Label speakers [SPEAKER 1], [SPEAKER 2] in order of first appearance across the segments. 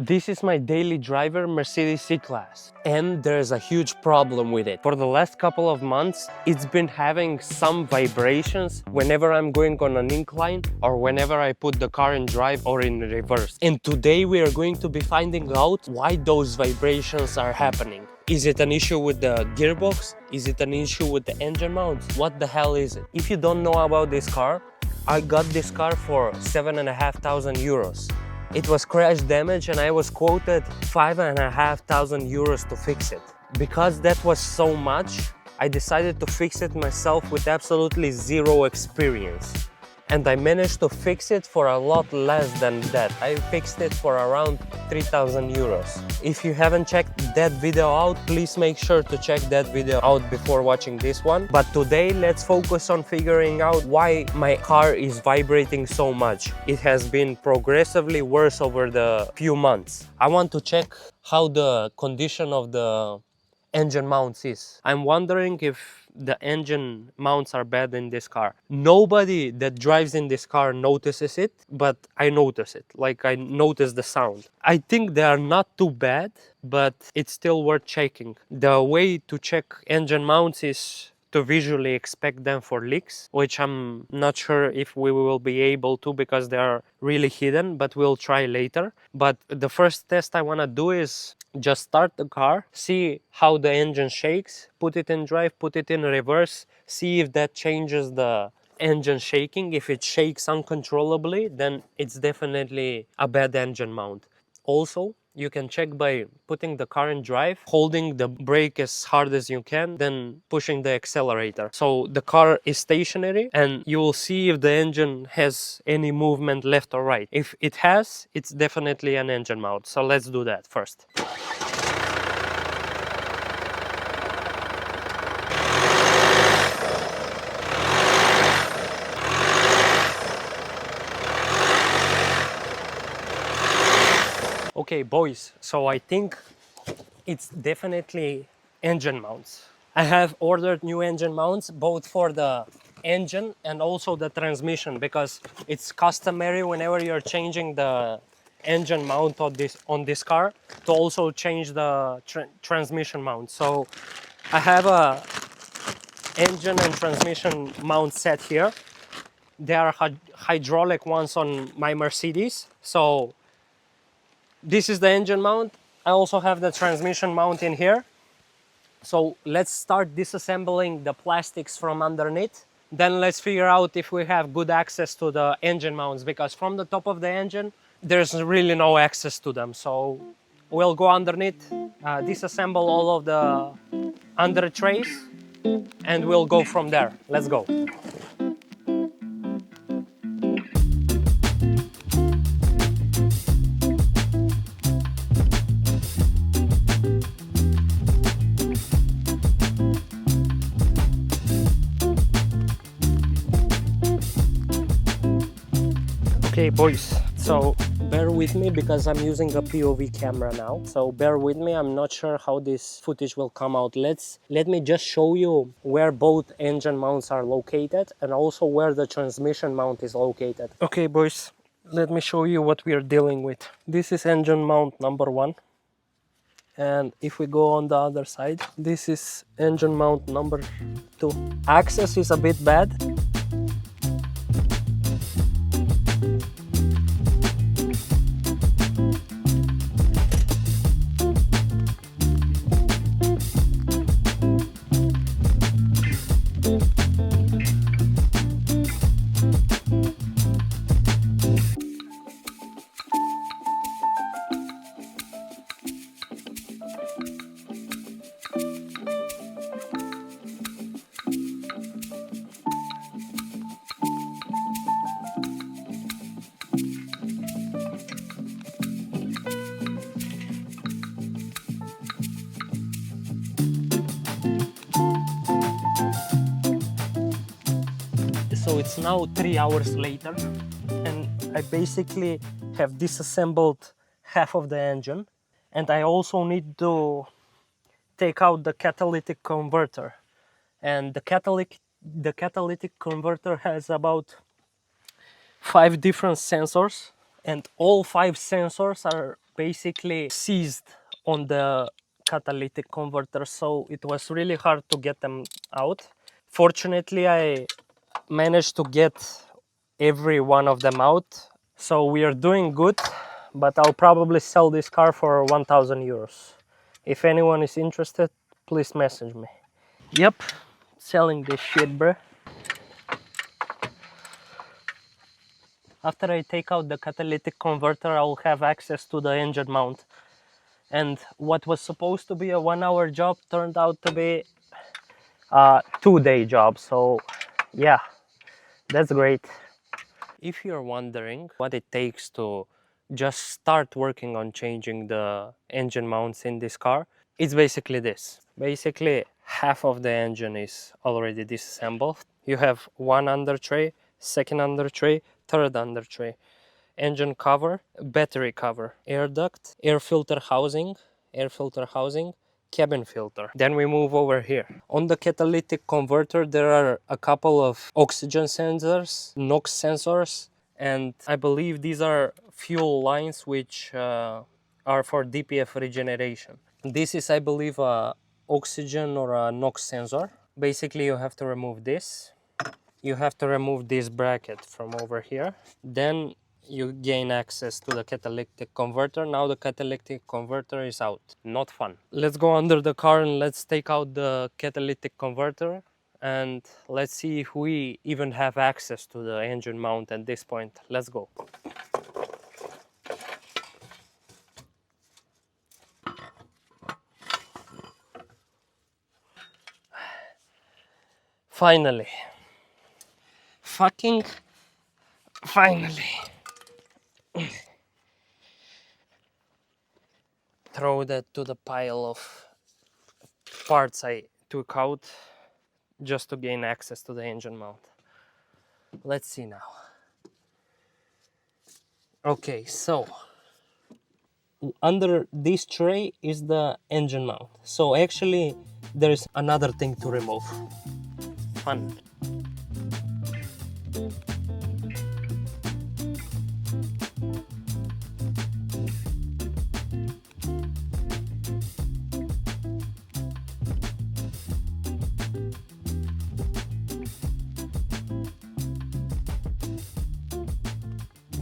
[SPEAKER 1] This is my daily driver Mercedes C-Class, and there's a huge problem with it. For the last couple of months, it's been having some vibrations whenever I'm going on an incline or whenever I put the car in drive or in reverse. And today we are going to be finding out why those vibrations are happening. Is it an issue with the gearbox? Is it an issue with the engine mounts? What the hell is it? If you don't know about this car, I got this car for 7,500 euros. It was crash damage and I was quoted 5,500 euros to fix it. Because that was so much, I decided to fix it myself with absolutely zero experience. And I managed to fix it for a lot less than that. I fixed it for around 3,000 euros. If you haven't checked that video out, please make sure to check that video out before watching this one. But today, let's focus on figuring out why my car is vibrating so much. It has been progressively worse over the few months. I want to check how the condition of the engine mounts is. I'm wondering if the engine mounts are bad in this car. Nobody that drives in this car notices it, but I notice it. Like, I notice the sound. I think they are not too bad, but it's still worth checking. The way to check engine mounts is to visually inspect them for leaks, which I'm not sure if we will be able to because they are really hidden, but we'll try later. But the first test I want to do is just start the car, see how the engine shakes, put it in drive, put it in reverse, see if that changes the engine shaking. If it shakes uncontrollably, then it's definitely a bad engine mount. Also, you can check by putting the car in drive, holding the brake as hard as you can, then pushing the accelerator. So the car is stationary and you will see if the engine has any movement left or right. If it has, it's definitely an engine mount. So let's do that first. Okay, boys, so I think it's definitely engine mounts. I have ordered new engine mounts, both for the engine and also the transmission, because it's customary whenever you're changing the engine mount on this car to also change the transmission mount. So I have a engine and transmission mount set here. They are hydraulic ones on my Mercedes. So this is the engine mount. I also have the transmission mount in here. So let's start disassembling the plastics from underneath. Then let's figure out if we have good access to the engine mounts, because from the top of the engine, there's really no access to them. So we'll go underneath, disassemble all of the under trays, and we'll go from there. Let's go. Okay, boys, so bear with me because I'm using a POV camera now. So bear with me, I'm not sure how this footage will come out. Let me just show you where both engine mounts are located and also where the transmission mount is located. Okay, boys, let me show you what we are dealing with. This is engine mount number 1. And if we go on the other side, this is engine mount number 2. Access is a bit bad. So it's now 3 hours later and I basically have disassembled half of the engine, and I also need to take out the catalytic converter. And the catalytic converter has about 5 different sensors, and all 5 sensors are basically seized on the catalytic converter, so it was really hard to get them out. Fortunately, I managed to get every one of them out, so we are doing good, but I'll probably sell this car for 1,000 euros. If anyone is interested, please message me. Yep, selling this shit, bruh. After I take out the catalytic converter, I'll have access to the engine mount. And what was supposed to be a 1-hour job turned out to be a 2-day job. So yeah, that's great. If you're wondering what it takes to just start working on changing the engine mounts in this car, it's basically this. Basically, half of the engine is already disassembled. You have one under tray, second under tray, third under tray, engine cover, battery cover, air duct, air filter housing, cabin filter. Then we move over here. On the catalytic converter, there are a couple of oxygen sensors, NOx sensors, and I believe these are fuel lines which are for DPF regeneration. This is, I believe, a oxygen or a NOx sensor. Basically, you have to remove this. You have to remove this bracket from over here. Then you gain access to the catalytic converter. Now the catalytic converter is out. Not fun. Let's go under the car and let's take out the catalytic converter, and let's see if we even have access to the engine mount at this point. Let's go. Finally. Fucking finally. Throw that to the pile of parts I took out just to gain access to the engine mount. Let's see now. Okay, so under this tray is the engine mount. So actually there's another thing to remove. Fun.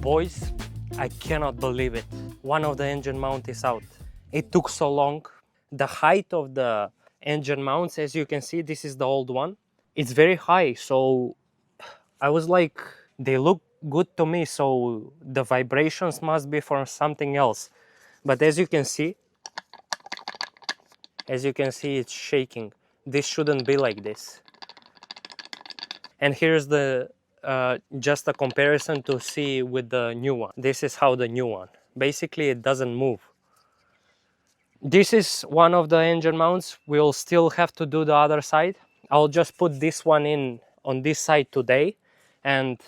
[SPEAKER 1] Boys, I cannot believe it. One of the engine mount is out. It took so long. The height of the engine mounts, as you can see, this is the old one. It's very high, so I was like, they look good to me, so the vibrations must be from something else. But as you can see, it's shaking. This shouldn't be like this. And here's the just a comparison to see with the new one. This is how the new one. Basically, it doesn't move. This is one of the engine mounts. We'll still have to do the other side. I'll just put this one in on this side today and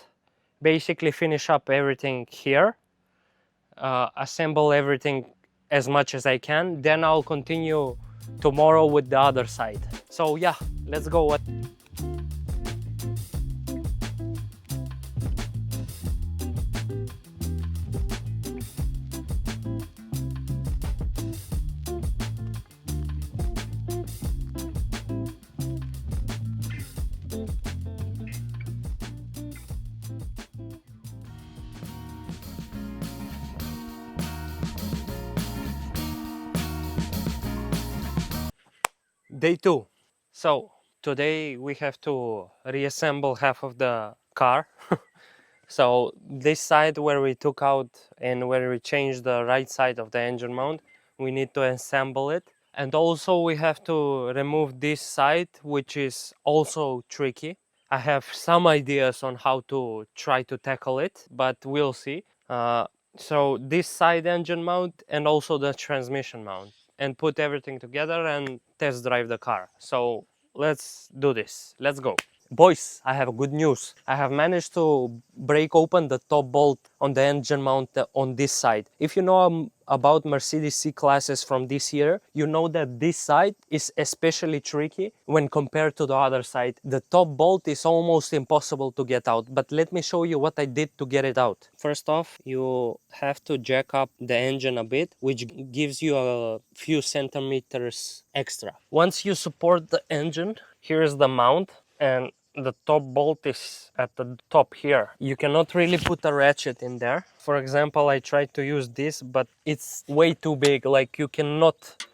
[SPEAKER 1] basically finish up everything here. Assemble everything as much as I can. Then I'll continue tomorrow with the other side. So yeah, let's go. Day 2. So today we have to reassemble half of the car. So this side where we took out and where we changed the right side of the engine mount, we need to assemble it. And also we have to remove this side, which is also tricky. I have some ideas on how to try to tackle it, but we'll see. So this side engine mount and also the transmission mount, and put everything together and test drive the car. So let's do this. Let's go. Boys, I have good news. I have managed to break open the top bolt on the engine mount on this side. If you know about Mercedes C classes from this year, you know that this side is especially tricky when compared to the other side. The top bolt is almost impossible to get out, but let me show you what I did to get it out. First off, you have to jack up the engine a bit, which gives you a few centimeters extra. Once you support the engine, here's the mount, and the top bolt is at the top here. You cannot really put a ratchet in there. For example, I tried to use this, but it's way too big. Like, you cannot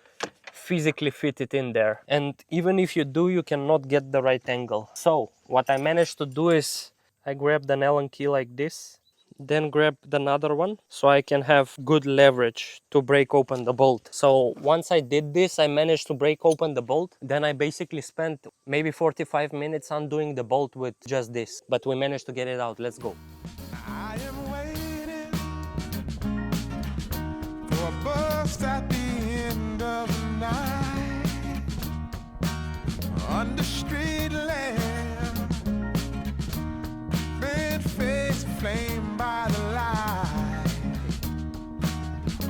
[SPEAKER 1] physically fit it in there. And even if you do, you cannot get the right angle. So what I managed to do is I grabbed an Allen key like this, then grabbed another one so I can have good leverage to break open the bolt. So once I did this, I managed to break open the bolt. Then I basically spent maybe 45 minutes undoing the bolt with just this, but we managed to get it out. Let's go.
[SPEAKER 2] I am waiting for a bus at the end of the night, under street lamp, bent face flame by the light.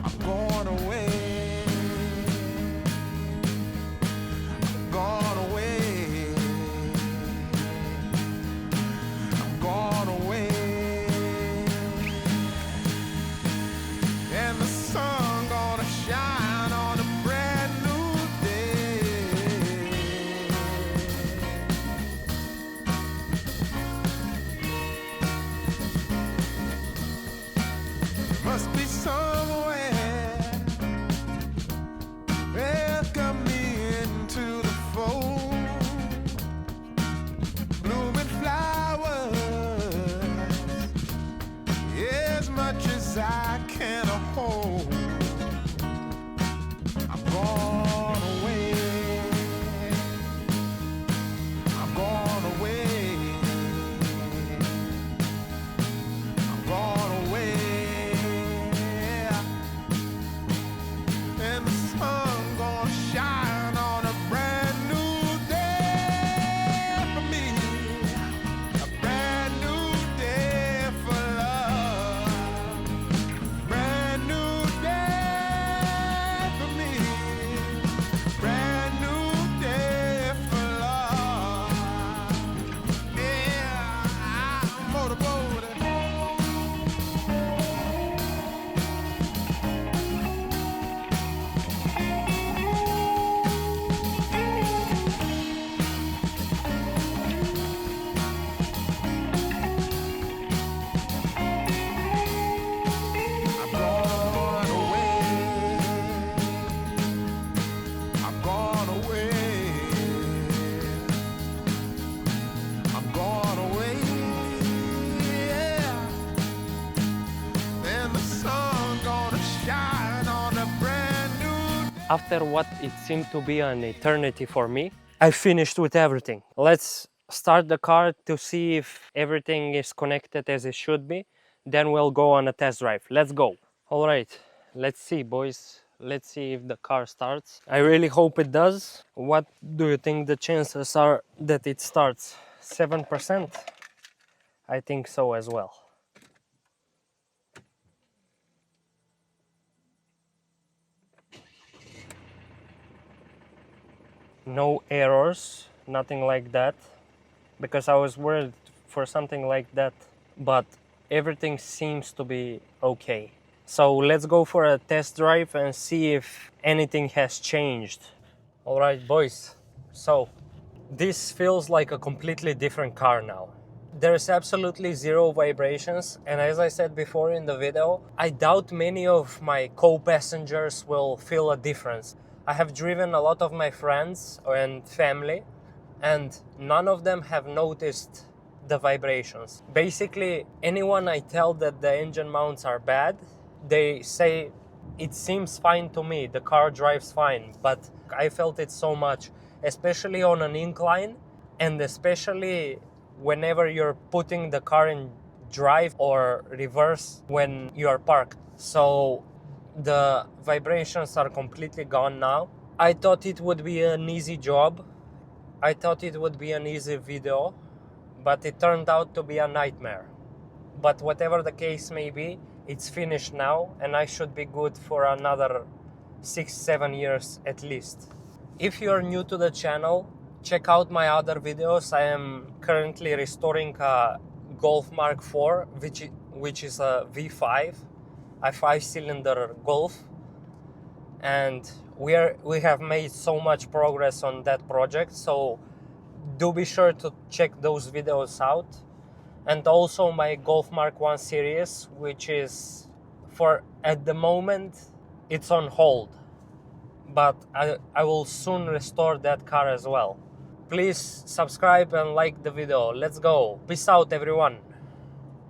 [SPEAKER 2] I'm going away, I'm going away, I'm going away. And the sun gonna shine on a brand new day. Must be somewhere welcome me into the fold. Blooming flowers, as much as I can hold. I'm gone away, I'm gone away, I'm gone away. And the sun gonna shine on a brand new day for me, a brand new day for love, brand new day for me, brand new day for love. Yeah, I'm motorboating. I'm gone away, I'm gone away, I'm gone away, yeah. And the sun gonna shine on a brand new day.
[SPEAKER 1] After what it seemed to be an eternity for me, I finished with everything. Let's start the car to see if everything is connected as it should be. Then we'll go on a test drive. Let's go. All right, let's see, boys. Let's see if the car starts. I really hope it does. What do you think the chances are that it starts? 7%? I think so as well. No errors, nothing like that, because I was worried for something like that, but everything seems to be okay. So let's go for a test drive and see if anything has changed. All right, boys, so this feels like a completely different car now. There's absolutely zero vibrations, and as I said before in the video, I doubt many of my co-passengers will feel a difference. I have driven a lot of my friends and family, and none of them have noticed the vibrations. Basically, anyone I tell that the engine mounts are bad, they say it seems fine to me, the car drives fine, but I felt it so much, especially on an incline, and especially whenever you're putting the car in drive or reverse when you are parked. So the vibrations are completely gone now. I thought it would be an easy job. I thought it would be an easy video, but it turned out to be a nightmare. But whatever the case may be, it's finished now, and I should be good for another 6-7 years at least. If you're new to the channel, check out my other videos. I am currently restoring a Golf Mark IV, which is a V5, a 5-cylinder Golf, and we have made so much progress on that project, so do be sure to check those videos out. And also my Golf Mark 1 series, which is, for at the moment, it's on hold, but I will soon restore that car as well. Please subscribe and like the video. Let's go. Peace out, everyone.